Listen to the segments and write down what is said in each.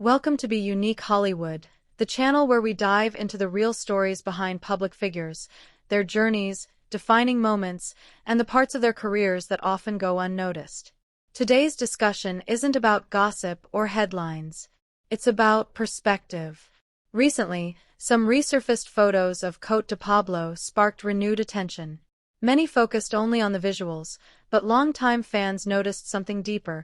Welcome to Be Unique Hollywood, the channel where we dive into the real stories behind public figures, their journeys, defining moments, and the parts of their careers that often go unnoticed. Today's discussion isn't about gossip or headlines. It's about perspective. Recently, some resurfaced photos of Cote Pablo sparked renewed attention. Many focused only on the visuals, but longtime fans noticed something deeper: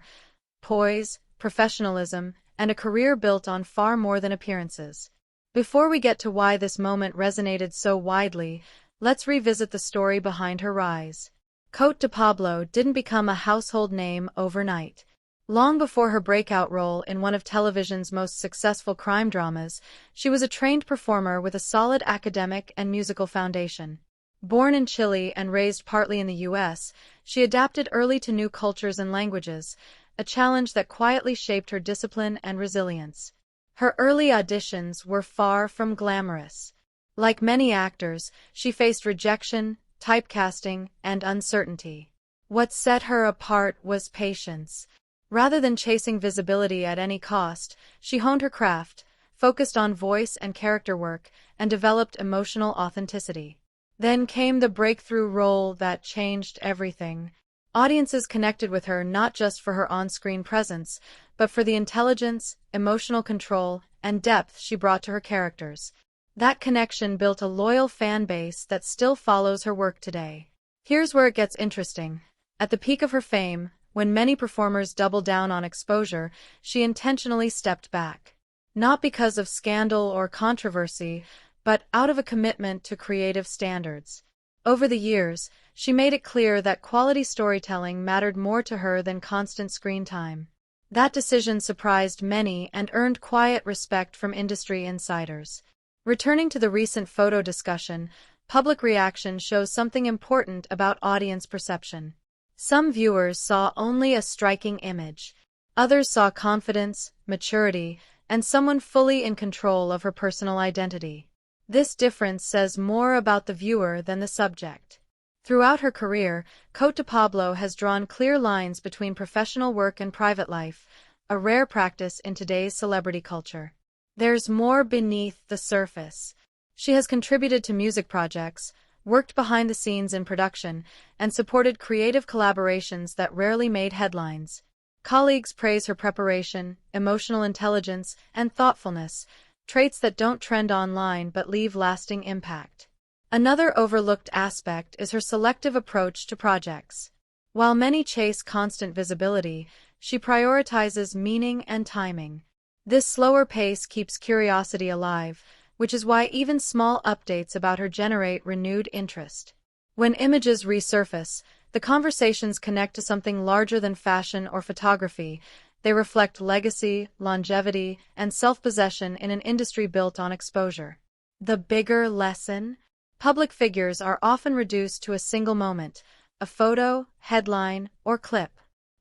poise, professionalism, and a career built on far more than appearances. Before we get to why this moment resonated so widely, let's revisit the story behind her rise. Cote Pablo didn't become a household name overnight. Long before her breakout role in one of television's most successful crime dramas, she was a trained performer with a solid academic and musical foundation. Born in Chile and raised partly in the US, she adapted early to new cultures and languages, a challenge that quietly shaped her discipline and resilience. Her early auditions were far from glamorous. Like many actors, she faced rejection, typecasting, and uncertainty. What set her apart was patience. Rather than chasing visibility at any cost, she honed her craft, focused on voice and character work, and developed emotional authenticity. Then came the breakthrough role that changed everything. Audiences connected with her not just for her on-screen presence, but for the intelligence, emotional control, and depth she brought to her characters. That connection built a loyal fan base that still follows her work today. Here's where it gets interesting. At the peak of her fame, when many performers doubled down on exposure, she intentionally stepped back. Not because of scandal or controversy, but out of a commitment to creative standards. Over the years, she made it clear that quality storytelling mattered more to her than constant screen time. That decision surprised many and earned quiet respect from industry insiders. Returning to the recent photo discussion, public reaction shows something important about audience perception. Some viewers saw only a striking image. Others saw confidence, maturity, and someone fully in control of her personal identity. This difference says more about the viewer than the subject. Throughout her career, Cote Pablo has drawn clear lines between professional work and private life, a rare practice in today's celebrity culture. There's more beneath the surface. She has contributed to music projects, worked behind the scenes in production, and supported creative collaborations that rarely made headlines. Colleagues praise her preparation, emotional intelligence, and thoughtfulness, traits that don't trend online but leave lasting impact. Another overlooked aspect is her selective approach to projects. While many chase constant visibility, she prioritizes meaning and timing. This slower pace keeps curiosity alive, which is why even small updates about her generate renewed interest. When images resurface, the conversations connect to something larger than fashion or photography. They reflect legacy, longevity, and self-possession in an industry built on exposure. The bigger lesson? Public figures are often reduced to a single moment, a photo, headline, or clip.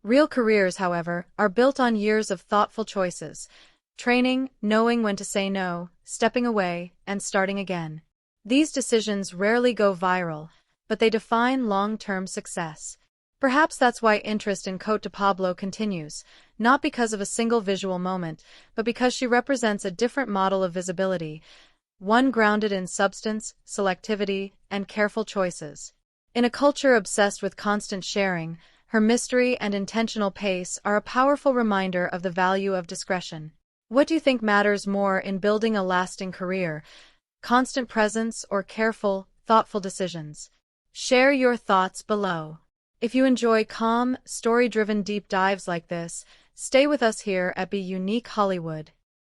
Real careers, however, are built on years of thoughtful choices, training, knowing when to say no, stepping away, and starting again. These decisions rarely go viral, but they define long-term success. Perhaps that's why interest in Cote Pablo continues, not because of a single visual moment, but because she represents a different model of visibility, one grounded in substance, selectivity, and careful choices. In a culture obsessed with constant sharing, her mystery and intentional pace are a powerful reminder of the value of discretion. What do you think matters more in building a lasting career? Constant presence or careful, thoughtful decisions? Share your thoughts below. If you enjoy calm, story-driven deep dives like this, stay with us here at Be Unique Hollywood.